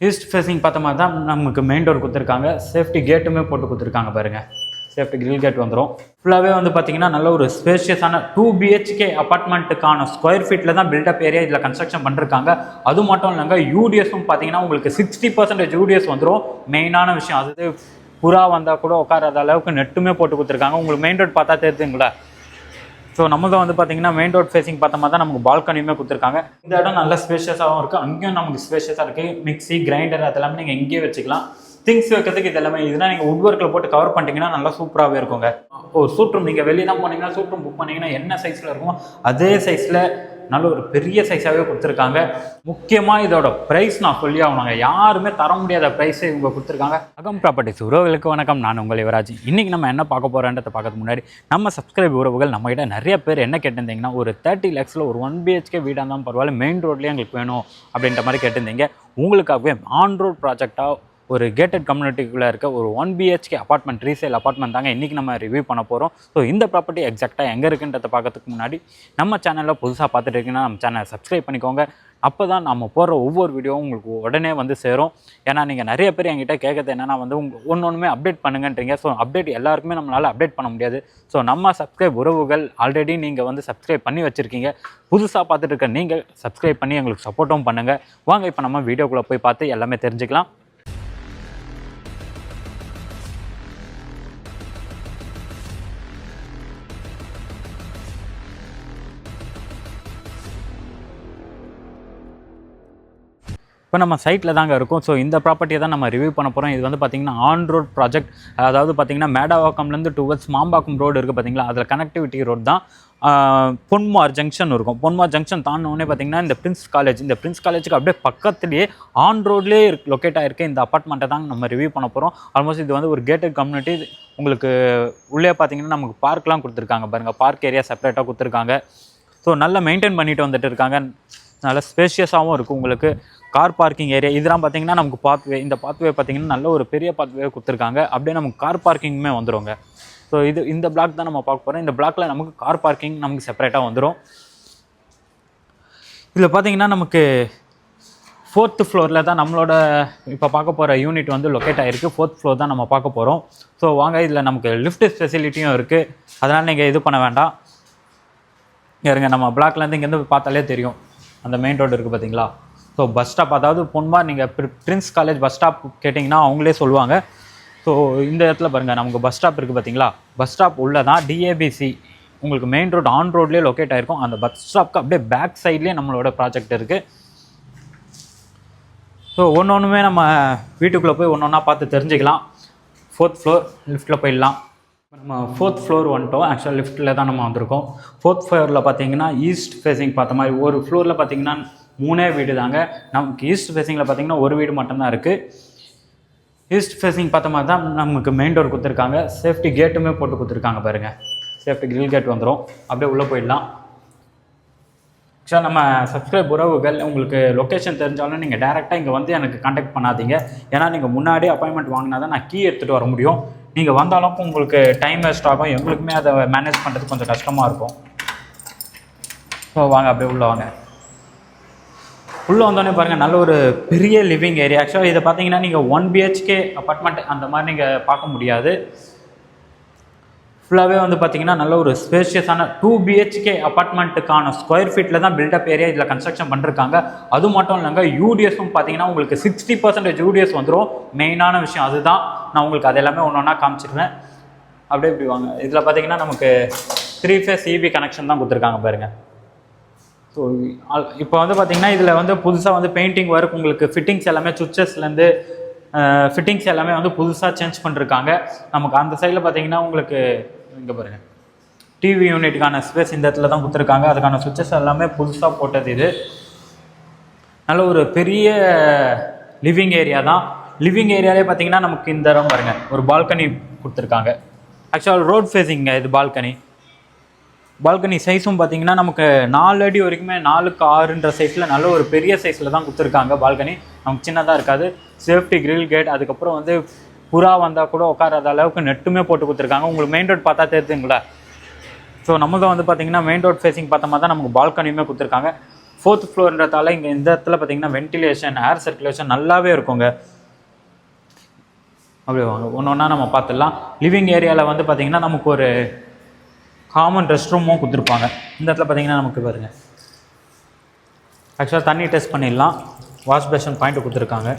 East facing பார்த்த மாதிரி தான் நமக்கு மெயின் டோர் கொடுத்துருக்காங்க. சேஃப்டி கேட்டுமே போட்டு கொடுத்துருக்காங்க பாருங்கள். சேஃப்டி கிரில் கேட் வந்துடும். ஃபுல்லாகவே வந்து பார்த்தீங்கன்னா நல்ல ஒரு ஸ்பேஷியஸான 2 BHK அப்பார்ட்மெண்ட்டுக்கான ஸ்கொயர் ஃபீட்டில் தான் பில்டப் ஏரியா இதில் கன்ஸ்ட்ரக்ஷன் பண்ணிருக்காங்க. அது மட்டும் இல்லைங்க, யூடிஎஸும் பார்த்தீங்கன்னா உங்களுக்கு 60% யூடிஎஸ் வந்துடும். மெயினான விஷயம் அது. புறா வந்தால் கூட உட்காராத அளவுக்கு நெட்டுமே போட்டு கொடுத்துருக்காங்க. உங்களுக்கு மெயின் ரோட் பார்த்தா தெரியுதுங்களா. ஸோ நம்மளும் வந்து பார்த்தீங்கன்னா மெயின் ரோட் ஃபேஸிங் பார்த்த மாதிரி தான் நமக்கு பால்கனியுமே கொடுத்துருக்காங்க. இந்த இடம் நல்ல ஸ்பேஷியஸாகவும் இருக்குது. அங்கேயும் நமக்கு ஸ்பேஷியஸாக இருக்குது. மிக்ஸி, கிரைண்டர் அதெல்லாமே நீங்கள் இங்கேயே வச்சுக்கலாம். திங்ஸ் வைக்கிறதுக்கு இது எல்லாமே இதெல்லாம் நீங்கள் உட் ஒர்க்கில் போட்டு கவர் பண்ணிட்டீங்கன்னா நல்லா சூப்பராகவே இருக்குங்க. சூட் ரூம் நீங்கள் வெளியே தான் போனீங்கன்னா சூட் ரூம் புக் பண்ணிங்கன்னா என்ன சைஸில் இருக்குமோ அதே சைஸில் நல்ல ஒரு பெரிய சைஸாகவே கொடுத்துருக்காங்க. முக்கியமாக இதோட ப்ரைஸ் நான் சொல்லி ஆகணுங்க. யாருமே தர முடியாத ப்ரைஸை இவங்க கொடுத்துருக்காங்க. அகம் ப்ராப்பர்ட்டிஸ் உறவுகளுக்கு வணக்கம். நான் உங்கள் யுவராஜ். இன்றைக்கி நம்ம என்ன பார்க்க போகிறோன்றதை பார்க்கறதுக்கு முன்னாடி நம்ம சப்ஸ்கிரைப் உறவுகள் நம்மகிட்ட நிறைய பேர் என்ன கேட்டிருந்தீங்கன்னா, ஒரு 30 lakhஸில் ஒரு 1 BHK வீடாக இருந்தாலும் பரவாயில்ல, மெயின் ரோட்லேயே எங்களுக்கு வேணும் அப்படின்ற மாதிரி கேட்டிருந்தீங்க. உங்களுக்காகவே ஆன் ரோட் ப்ராஜெக்டாக ஒரு கேட்டட் கம்யூனிட்டிக்குள்ளே இருக்க ஒரு 1 BHK அப்பார்ட்மெண்ட், ரீசேல் அப்பார்ட்மெண்ட் தாங்க இன்றைக்கி நம்ம ரிவ்யூ பண்ண போகிறோம். ஸோ இந்த ப்ராப்பர்ட்டி எக்ஸாக்டாக எங்கே இருக்குன்றதை பார்க்கறதுக்கு முன்னாடி நம்ம சேனலில் புதுசாக பார்த்துட்டு இருக்கீங்கன்னா நம்ம சேனலை சப்ஸ்கிரைப் பண்ணிக்கோங்க. அப்போ தான் நம்ம போடுற ஒவ்வொரு வீடியோவும் உங்களுக்கு உடனே வந்து சேரும். ஏன்னா நீங்கள் நிறைய பேர் என்கிட்ட கேட்குறது என்னென்னா வந்து ஒன்றுமே அப்டேட் பண்ணுங்கன்றீங்க. ஸோ அப்டேட் எல்லாருக்குமே நம்மளால் அப்டேட் பண்ண முடியாது. ஸோ நம்ம சப்ஸ்கிரைப் உறவுகள் ஆல்ரெடி நீங்கள் வந்து சப்ஸ்கிரைப் பண்ணி வச்சுருக்கீங்க. புதுசாக பார்த்துட்டு இருக்க நீங்கள் சப்ஸ்கிரைப் பண்ணி எங்களுக்கு சப்போர்ட்டும் பண்ணுங்கள். வாங்க இப்போ நம்ம வீடியோக்குள்ளே போய் பார்த்து எல்லாமே தெரிஞ்சுக்கலாம். இப்போ நம்ம சைட்டில் தாங்க இருக்கும். ஸோ இந்த ப்ராப்பர்ட்டியை தான் நம்ம ரிவ்யூ பண்ண போகிறோம். இது வந்து பார்த்திங்கன்னா ஆன் ரோட் ப்ராஜெக்ட். அதாவது பார்த்திங்கன்னா மேடவாக்கம்லேருந்து டுவர்ட்ஸ் மாம்பாக்கம் ரோடு இருக்குது பார்த்திங்களா, அதில் கனெக்டிவிட்டி ரோட் தான். பொன்மார் ஜங்ஷன் இருக்கும். பொன்மார் ஜங்ஷன் தாண்டினோடனே பார்த்திங்கன்னா இந்த பிரின்ஸ் காலேஜுக்கு அப்படியே பக்கத்துலேயே ஆன் ரோட்லேயே லொக்கேட் ஆகிருக்கு இந்த அப்பார்ட்மெண்ட்டை தான் நம்ம ரிவ்யூ பண்ண போகிறோம். ஆல்மோஸ்ட் இது வந்து ஒரு கேட்டட் கம்யூனிட்டி. உங்களுக்கு உள்ளே பார்த்திங்கன்னா நமக்கு பார்க்லாம் கொடுத்துருக்காங்க பாருங்கள். பார்க் ஏரியா செப்பரேட்டாக கொடுத்துருக்காங்க. ஸோ நல்லா மெயின்டைன் பண்ணிட்டு வந்துட்டு இருக்காங்க. நல்ல ஸ்பேஷியஸாகவும் இருக்குது. உங்களுக்கு கார் பார்க்கிங் ஏரியா இதெல்லாம் பார்த்திங்கன்னா நமக்கு பாத்வே, இந்த பாத்வே பார்த்திங்கன்னா நல்ல ஒரு பெரிய பாத்வே கொடுத்துருக்காங்க. அப்படியே நமக்கு கார் பார்க்கிங்குமே வந்துடுங்க. ஸோ இந்த பிளாக் தான் நம்ம பார்க்க போகிறோம். இந்த பிளாக்ல நமக்கு கார் பார்க்கிங் நமக்கு செப்பரேட்டாக வந்துடும். இதில் பார்த்திங்கன்னா நமக்கு 4th ஃப்ளோரில் தான் நம்மளோட இப்போ பார்க்க போகிற யூனிட் வந்து லொக்கேட் ஆகிருக்கு. 4th ஃப்ளோர் தான் நம்ம பார்க்க போகிறோம். ஸோ வாங்க, இதில் நமக்கு லிஃப்ட் ஃபெசிலிட்டியும் இருக்குது. அதனால் நீங்கள் இது பண்ண வேண்டாம். இருங்க, நம்ம பிளாக்லேருந்து இங்கேருந்து பார்த்தாலே தெரியும் அந்த மெயின் ரோடு இருக்குது பார்த்தீங்களா. ஸோ பஸ் ஸ்டாப், அதாவது பொன்மார் நீங்கள் பிரின்ஸ் காலேஜ் பஸ் ஸ்டாப் கேட்டிங்கன்னா அவங்களே சொல்லுவாங்க. ஸோ இந்த இடத்துல பாருங்கள் நமக்கு பஸ் ஸ்டாப் இருக்குது பார்த்தீங்களா. பஸ் ஸ்டாப் உள்ளே தான் DABC உங்களுக்கு மெயின் ரோடு ஆன் ரோட்லேயே லொக்கேட் ஆகிருக்கும். அந்த பஸ் ஸ்டாப்க்கு அப்படியே பேக் சைட்லேயே நம்மளோட ப்ராஜெக்ட் இருக்குது. ஸோ ஒன்றுமே நம்ம வீட்டுக்குள்ளே போய் ஒன்று ஒன்றா பார்த்து தெரிஞ்சுக்கலாம். 4th ஃப்ளோர் லிஃப்ட்டில் போயிடலாம். நம்ம 4th ஃப்ளோர் வந்துட்டோம். ஆக்சுவலாக லிஃப்ட்டில் தான் நம்ம வந்திருக்கோம். 4th ஃப்ளோரில் பார்த்தீங்கன்னா ஈஸ்ட் ஃபேஸிங் பார்த்த மாதிரி ஒரு ஃப்ளோரில் பார்த்தீங்கன்னா 3 வீடு தாங்க. நமக்கு ஈஸ்ட் ஃபேஸிங்கில் பார்த்தீங்கன்னா ஒரு வீடு மட்டும்தான் இருக்குது. ஈஸ்ட் ஃபேஸிங் பார்த்த மாதிரி தான் நமக்கு மெயின் டோர் கொடுத்துருக்காங்க. சேஃப்டி கேட்டுமே போட்டு கொடுத்துருக்காங்க பாருங்கள். சேஃப்டி கிரில் கேட் வந்துடும். அப்படியே உள்ளே போயிடலாம். ஆக்சுவலாக நம்ம சப்ஸ்கிரைப் உறவுகள் உங்களுக்கு லொக்கேஷன் தெரிஞ்சாலும் நீங்கள் டேரெக்டாக இங்கே வந்து எனக்கு கான்டாக்ட் பண்ணாதீங்க. ஏன்னா நீங்கள் முன்னாடி அப்பாயின்மெண்ட் வாங்கினா தான் நான் கீ எடுத்துகிட்டு வர முடியும். நீங்கள் வந்தாலும் உங்களுக்கு டைம் வேஸ்ட் ஆகும். எங்களுக்குமே அதை மேனேஜ் பண்ணுறதுக்கு கொஞ்சம் கஷ்டமாக இருக்கும். ஸோ வாங்க, அப்படியே உள்ளே வாங்க. உள்ளே வந்தோடனே பாருங்கள் நல்ல ஒரு பெரிய லிவிங் ஏரியா. ஆக்சுவலாக இதை பார்த்தீங்கன்னா நீங்கள் 1 BHK அப்பார்ட்மெண்ட் அந்த மாதிரி நீங்கள் பார்க்க முடியாது. ஃபுல்லாகவே வந்து பார்த்தீங்கன்னா நல்ல ஒரு ஸ்பேஷியஸான 2 BHK அப்பார்ட்மெண்ட்டுக்கான ஸ்கொயர் ஃபீட்டில் தான் பில்டப் ஏரியா இதில் கன்ஸ்ட்ரக்ஷன் பண்ணிருக்காங்க. அது மட்டும் இல்லைங்க, யூடிஎஸும் பார்த்தீங்கன்னா உங்களுக்கு 60% யூடிஎஸ் வந்துடும். மெயினான விஷயம் அதுதான். நான் உங்களுக்கு அது எல்லாமே ஒன்று ஒன்றா காமிச்சிருவேன். அப்படியே இப்படி வாங்க. இதில் பார்த்தீங்கன்னா நமக்கு 3 phase EB கனெக்ஷன் தான் கொடுத்துருக்காங்க பாருங்கள். ஸோ இப்போ வந்து பார்த்திங்கன்னா இதில் வந்து புதுசாக வந்து பெயிண்டிங் ஒர்க், உங்களுக்கு ஃபிட்டிங்ஸ் எல்லாமே சுவிச்சஸ்லேருந்து ஃபிட்டிங்ஸ் எல்லாமே வந்து புதுசாக சேஞ்ச் பண்ணிருக்காங்க. நமக்கு அந்த சைடில் பார்த்திங்கன்னா உங்களுக்கு இங்கே பாருங்கள் டிவி யூனிட்டுக்கான ஸ்பேஸ் இந்த இடத்துல தான் கொடுத்துருக்காங்க. அதுக்கான சுவிச்சஸ் எல்லாமே புதுசாக போட்டது. இது நல்ல ஒரு பெரிய லிவிங் ஏரியா தான். லிவிங் ஏரியாலே பார்த்திங்கன்னா நமக்கு இந்த இடம் பாருங்கள் ஒரு பால்கனி கொடுத்துருக்காங்க. ஆக்சுவலாக ரோட் ஃபேஸிங்க இது பால்கனி சைஸும் பார்த்திங்கன்னா நமக்கு 4 அடி வரைக்குமே 4க்கு 6ன்ற சைஸில் நல்ல ஒரு பெரிய சைஸில் தான் கொடுத்துருக்காங்க. பால்கனி நமக்கு சின்னதாக இருக்காது. சேஃப்டி கிரில் கேட், அதுக்கப்புறம் வந்து புறா வந்தால் கூட உட்காராத அளவுக்கு நெட்டுமே போட்டு கொடுத்துருக்காங்க. உங்களுக்கு மெயின் ரோட் பார்த்தா தெரியுதுங்களா. ஸோ நம்மளும் வந்து பார்த்திங்கன்னா மெயின் ரோட் ஃபேஸிங் பார்த்த மாதிரி தான் நமக்கு பால்கனியுமே கொடுத்துருக்காங்க. 4th ஃப்ளோர்ன்றதால இங்கே இந்த இடத்துல பார்த்தீங்கன்னா வென்டிலேஷன், ஏர் சர்க்குலேஷன் நல்லாவே இருக்குங்க. அப்படியே வாங்க ஒன்று ஒன்றா நம்ம பார்த்துடலாம். லிவிங் ஏரியாவில் வந்து பார்த்திங்கன்னா நமக்கு ஒரு காமன் ரெஸ்ட் ரூமும் கொடுத்துருப்பாங்க. இந்த இடத்துல பார்த்திங்கன்னா நமக்கு பாருங்க ஆக்சுவலாக தண்ணி டெஸ்ட் பண்ணிடலாம். வாஷ் பேஷன் பாயிண்ட் கொடுத்துருக்காங்க.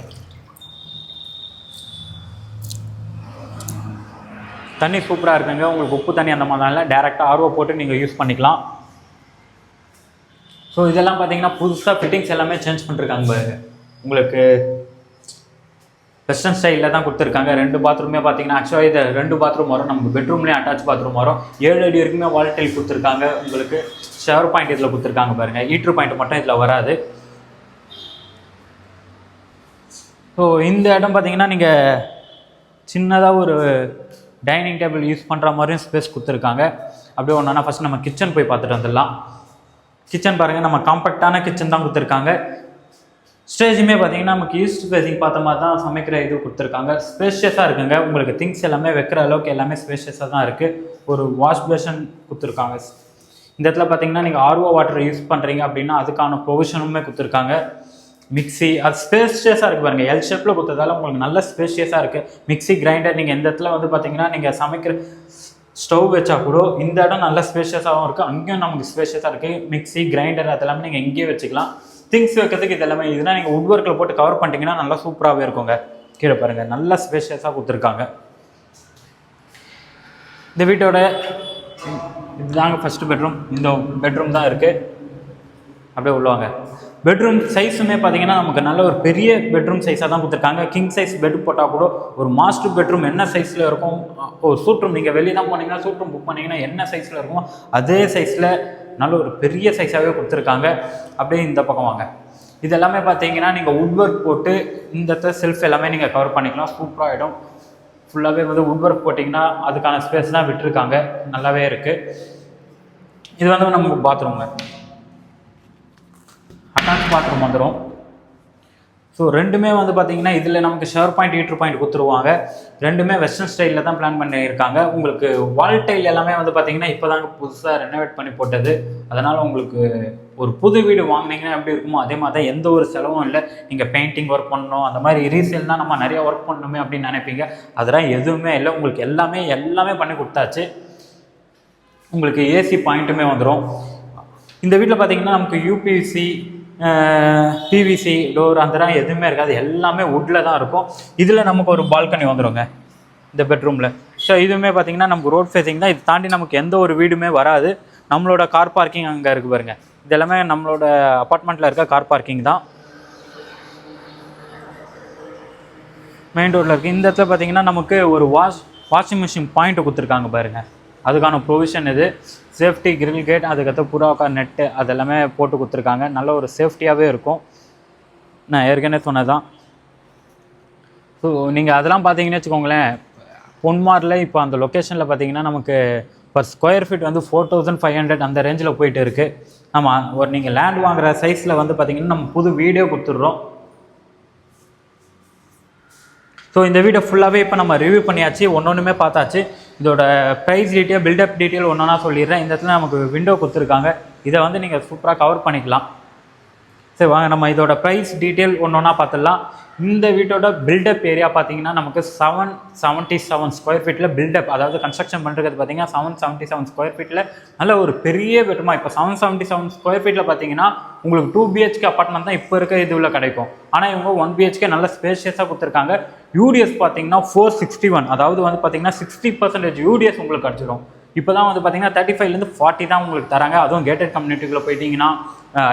தண்ணி சூப்பராக இருக்குங்க. உங்களுக்கு உப்பு தண்ணி அந்த மாதிரிலாம் இல்லை, டேரெக்டாக ஆர்ஓ போட்டு நீங்கள் யூஸ் பண்ணிக்கலாம். ஸோ இதெல்லாம் பார்த்தீங்கன்னா புதுசாக ஃபிட்டிங்ஸ் எல்லாமே சேஞ்ச் பண்ணிருக்காங்க பாருங்க. உங்களுக்கு வெஸ்டர்ன் ஸ்டைலில் தான் கொடுத்துருக்காங்க. 2 பாத்ரூமே பார்த்தீங்கன்னா ஆக்சுவலாக இது 2 பாத்ரூம் வரும். நம்ம பெட்ரூம்லேயே அட்டாச் பாத்ரூம் வரும். 7 அடி வரைக்குமே வால் டைல் கொடுத்துருக்காங்க. உங்களுக்கு ஷவர் பாயிண்ட் இதில் கொடுத்துருக்காங்க பாருங்கள். ஹீட்ரு பாயிண்ட் மட்டும் இதில் வராது. ஸோ இந்த இடம் பார்த்தீங்கன்னா நீங்கள் சின்னதாக ஒரு டைனிங் டேபிள் யூஸ் பண்ணுற மாதிரியும் ஸ்பேஸ் கொடுத்துருக்காங்க. அப்படியே ஒன்றா ஃபஸ்ட் நம்ம கிச்சன் போய் பார்த்துட்டு வந்துடலாம். கிச்சன் பாருங்கள், நம்ம காம்பேக்டான கிச்சன் தான் கொடுத்துருக்காங்க. ஸ்டேஜுமே பார்த்தீங்கன்னா நமக்கு ஈஸ்ட் ஃபேஸிங் பார்த்த மாதிரி தான் சமைக்கிற இது கொடுத்துருக்காங்க. ஸ்பேஷியஸாக இருக்குங்க. உங்களுக்கு திங்ஸ் எல்லாமே வைக்கிற அளவுக்கு எல்லாமே ஸ்பேஷியஸாக தான் இருக்குது. ஒரு வாஷ் பேஷன் கொடுத்துருக்காங்க. இந்த இடத்துல பார்த்தீங்கன்னா நீங்கள் ஆர்ஓ வாட்டர் யூஸ் பண்ணுறீங்க அப்படின்னா அதுக்கான ப்ரொவிஷனுமே கொடுத்துருக்காங்க. மிக்ஸி அது ஸ்பேஷியஸாக இருக்குது பாருங்கள். எல் ஷேப்பில் கொடுத்ததால உங்களுக்கு நல்ல ஸ்பேஷியஸாக இருக்குது. மிக்ஸி, கிரைண்டர் நீங்கள் இந்த இடத்துல வந்து பார்த்தீங்கன்னா நீங்கள் சமைக்கிற ஸ்டவ் வச்சா கூட இந்த இடம் நல்ல ஸ்பேஷியஸாகவும் இருக்குது. அங்கேயும் நமக்கு ஸ்பேஷியஸாக இருக்குது. மிக்ஸி, கிரைண்டர் அதெல்லாமே நீங்கள் இங்கேயே வச்சுக்கலாம். திங்ஸ் வைக்கிறதுக்கு இது எல்லாமே இதுனா நீங்கள் உட் ஒர்க்கில் போட்டு கவர் பண்ணிட்டீங்கன்னா நல்லா சூப்பராகவே இருக்குங்க. கீழே பாருங்கள் நல்ல ஸ்பேஷியஸாக கொடுத்துருக்காங்க. இந்த வீட்டோட இதுதாங்க ஃபஸ்ட்டு பெட்ரூம். இந்த பெட்ரூம் தான் இருக்குது. அப்படியே உள்ளவாங்க. பெட்ரூம் சைஸுமே பார்த்தீங்கன்னா நமக்கு நல்ல ஒரு பெரிய பெட்ரூம் சைஸாக தான் கொடுத்துருக்காங்க. கிங் சைஸ் பெட் போட்டால் கூட ஒரு மாஸ்டர் பெட்ரூம் என்ன சைஸில் இருக்கும், ஒரு சூட் ரூம் நீங்கள் வெளியே தான் போனீங்கன்னா சூட் ரூம் புக் பண்ணிங்கன்னா என்ன சைஸில் இருக்குமோ அதே சைஸில் நல்ல ஒரு பெரிய சைஸாகவே கொடுத்துருக்காங்க. அப்படியே இந்த பக்கம் வாங்க. இது எல்லாமே பார்த்தீங்கன்னா நீங்கள் உட் ஒர்க் போட்டு இந்த செல்ஃப் எல்லாமே நீங்கள் கவர் பண்ணிக்கலாம். சூப்பராகிடும். ஃபுல்லாகவே வந்து உட் ஒர்க் போட்டிங்கன்னா அதுக்கான ஸ்பேஸ் தான் விட்டுருக்காங்க. நல்லாவே இருக்குது. இது வந்து நமக்கு பாத்ரூம்ங்க. அட்டாச் பாத்ரூம் வந்துடும். ஸோ ரெண்டுமே வந்து பார்த்தீங்கன்னா இதில் நமக்கு ஷவர் பாயிண்ட், ஹீட்ரு பாயிண்ட் கொடுத்துருவாங்க. ரெண்டுமே வெஸ்டர்ன் ஸ்டைலில் தான் பிளான் பண்ணியிருக்காங்க. உங்களுக்கு வால் டைல் எல்லாமே வந்து பார்த்தீங்கன்னா இப்போ தாங்க புதுசாக ரெனோவேட் பண்ணி போட்டது. அதனால் உங்களுக்கு ஒரு புது வீடு வாங்கினீங்கன்னா எப்படி இருக்குமோ அதே மாதிரி தான். எந்த ஒரு செலவும் இல்லை. நீங்கள் பெயிண்டிங் ஒர்க் பண்ணணும், அந்த மாதிரி ரீசேல்னால் நம்ம நிறையா ஒர்க் பண்ணணுமே அப்படின்னு நினைப்பீங்க. அதெல்லாம் எதுவுமே இல்லை. உங்களுக்கு எல்லாமே பண்ணி கொடுத்தாச்சு. உங்களுக்கு ஏசி பாயிண்ட்டுமே வந்துடும். இந்த வீட்டில் பார்த்தீங்கன்னா நமக்கு யூபிசி, பிவிசி டோர் அதெல்லாம் எதுவுமே இருக்காது. எல்லாமே வுட்டில் தான் இருக்கும். இதில் நமக்கு ஒரு பால்கனி வந்துடுங்க இந்த பெட்ரூமில். ஸோ இதுவுமே பார்த்தீங்கன்னா நமக்கு ரோட் ஃபேஸிங் தான். இது தாண்டி நமக்கு எந்த ஒரு வீடுமே வராது. நம்மளோட கார் பார்க்கிங் அங்கே இருக்குது பாருங்கள். இது எல்லாமே நம்மளோட அப்பார்ட்மெண்ட்டில் இருக்க கார் பார்க்கிங் தான். மெயின் ரோட்டில் இருக்குது. இந்த இடத்துல பார்த்தீங்கன்னா நமக்கு ஒரு வாஷிங் மிஷின் பாயிண்ட் கொடுத்துருக்காங்க பாருங்கள். அதுக்கான ப்ரொவிஷன் இது. சேஃப்டி கிரில் கேட், அதுக்கடுத்து புறாக்கா நெட்டு அதெல்லாமே போட்டு கொடுத்துருக்காங்க. நல்ல ஒரு சேஃப்டியாகவே இருக்கும். நான் ஏற்கனவே சொன்னதான். ஸோ நீங்கள் அதெல்லாம் பார்த்தீங்கன்னு வச்சுக்கோங்களேன், பொன்மாரில் இப்போ அந்த லொக்கேஷனில் பார்த்தீங்கன்னா நமக்கு பர் ஸ்கொயர் ஃபீட் வந்து 4500 அந்த ரேஞ்சில் போயிட்டு இருக்குது. நம்ம ஒரு நீங்கள் லேண்ட் வாங்குகிற சைஸில் வந்து பார்த்திங்கன்னா நம்ம புது வீடே கொடுத்துட்றோம். ஸோ இந்த வீடியோ ஃபுல்லாகவே இப்போ நம்ம ரிவ்யூ பண்ணியாச்சு. ஒன்றுமே பார்த்தாச்சு. இதோட ப்ரைஸ் டீட்டெயில், பில்டப் டீட்டெயில் ஒன்றா சொல்லிடுறேன். இந்த இடத்துல நமக்கு விண்டோ கொடுத்துருக்காங்க. இதை வந்து நீங்கள் சூப்பராக கவர் பண்ணிக்கலாம். சரி வாங்க நம்ம இதோட ப்ரைஸ் டீட்டெயில் ஒன்றா பார்த்துடலாம். இந்த வீட்டோட பில்டப் ஏரியா பார்த்தீங்கன்னா நமக்கு 777 ஸ்கொயர் ஃபீட்டில் பில்டப், அதாவது கன்ஸ்ட்ரக்ஷன் பண்ணுறது பார்த்தீங்கன்னா 777 ஸ்கொயர் ஃபீட்டில் நல்ல ஒரு பெரிய பெட்ரூமா. இப்போ 777 ஸ்கொயர் ஃபீட்டில் பார்த்தீங்கன்னா உங்களுக்கு 2 BHK அப்பார்ட்மெண்ட் தான் இப்போ இருக்க இதுவில் கிடைக்கும். ஆனால் இவங்க 1 BHK நல்ல ஸ்பேஷியஸாக கொடுத்துருக்காங்க. யூடிஎஸ் பார்த்தீங்கன்னா 461, அதாவது வந்து பார்த்தீங்கன்னா 60% யூடிஎஸ் உங்களுக்கு கிடச்சிடும். இப்போ தான் வந்து பார்த்தீங்கன்னா 35லேருந்து 40 தான் உங்களுக்கு தராங்க. அதுவும் கேட்டட் கம்யூனிட்டிக்குள்ளே போயிட்டீங்கன்னா,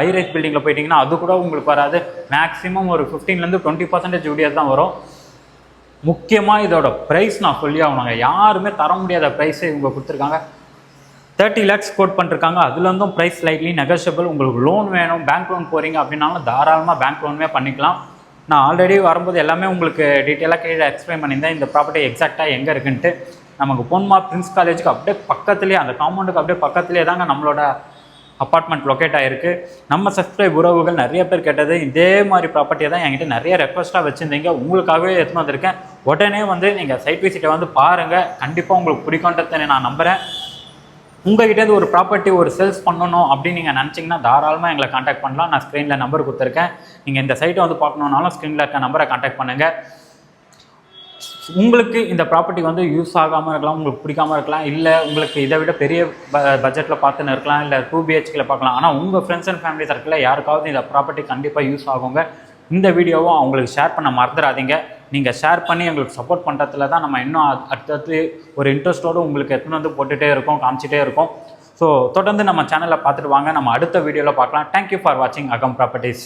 ஹைரைஸ் பில்டிங்கில் போயிட்டீங்கன்னா அது கூட உங்களுக்கு வராது. மேக்ஸிமம் ஒரு 15லேருந்து 20% யூடிஎஸ் தான் வரும். முக்கியமாக இதோட ப்ரைஸ் நான் சொல்லி ஆகணுங்க. யாருமே தர முடியாத ப்ரைஸை இவங்க கொடுத்துருக்காங்க. 30 lakhs கோட் பண்ணிருக்காங்க. அதுலேருந்தும் ப்ரைஸ் ஸ்லைட்லி நெகோஷியபிள். உங்களுக்கு லோன் வேணும், பேங்க் லோன் போகிறீங்க அப்படின்னாலும் தாராளமாக பேங்க் லோனுமே பண்ணிக்கலாம். நான் ஆல்ரெடி வரும்போது எல்லாமே உங்களுக்கு டீட்டெயிலாக கீழே எக்ஸ்பிளைன் பண்ணியிருந்தேன். இந்த ப்ராப்பர்ட்டி எக்ஸாக்டாக எங்கே இருக்குன்ட்டு. நமக்கு பொன்மார் பிரின்ஸ் காலேஜுக்கு அப்படியே பக்கத்துலேயே, அந்த காம்பவுண்டுக்கு அப்படியே பக்கத்துலேயே தாங்க நம்மளோட அப்பார்ட்மெண்ட் லொக்கேட் ஆகிருக்கு. நம்ம சப்ஸ்கிரைப் உறவுகள் நிறைய பேர் கேட்டது இதே மாதிரி ப்ராப்பர்ட்டியை தான் என்கிட்ட நிறைய ரெக்வஸ்ட்டாக வச்சுருந்தீங்க. உங்களுக்காகவே எடுத்துன்னு வந்திருக்கேன். உடனே வந்து நீங்கள் சைட் விசிட்டை வந்து பாருங்கள். கண்டிப்பாக உங்களுக்கு பிடிக்கும்ன்றதை நான் நம்புகிறேன். உங்ககிட்டேருந்து ஒரு ப்ராப்பர்ட்டி ஒரு சேல்ஸ் பண்ணணும் அப்படின்னு நீங்கள் நினச்சிங்கன்னா தாராளமாக எங்களை காண்டாக்ட் பண்ணலாம். நான் ஸ்க்ரீனில் நம்பர் கொடுத்துருக்கேன். நீங்கள் இந்த சைட்டை வந்து பார்க்கணுன்னாலும் ஸ்க்ரீனில் இருக்க நம்பரை காண்டாக்ட் பண்ணுங்கள். உங்களுக்கு இந்த ப்ராப்பர்ட்டி வந்து யூஸ் ஆகாமல் இருக்கலாம், உங்களுக்கு பிடிக்காமல் இருக்கலாம், இல்லை உங்களுக்கு இதை விட பெரிய பட்ஜெட்டில் பார்த்துன்னு இருக்கலாம், இல்லை 2 BHKல பார்க்கலாம். ஆனால் உங்கள் ஃப்ரெண்ட்ஸ் அண்ட் ஃபேமிலி சர்க்கிளில் யாருக்காவது இந்த ப்ராப்பர்ட்டி கண்டிப்பாக யூஸ் ஆகுங்க. இந்த வீடியோவும் அவங்களுக்கு ஷேர் பண்ண மறந்துடாதீங்க. நீங்கள் ஷேர் பண்ணி எங்களுக்கு சப்போர்ட் பண்ணுறதுல தான் நம்ம இன்னும் அடுத்தடுத்து ஒரு இன்ட்ரெஸ்ட்டோடு உங்களுக்கு எடுத்துன்னு வந்து போட்டுகிட்டே இருக்கோம், காமிச்சிட்டே இருக்கோம். ஸோ தொடர்ந்து நம்ம சேனலில் பார்த்துட்டு வாங்க. நம்ம அடுத்த வீடியோவில் பார்க்கலாம். தேங்க்யூ ஃபார் வாட்சிங் அகம் ப்ராப்பர்ட்டிஸ்.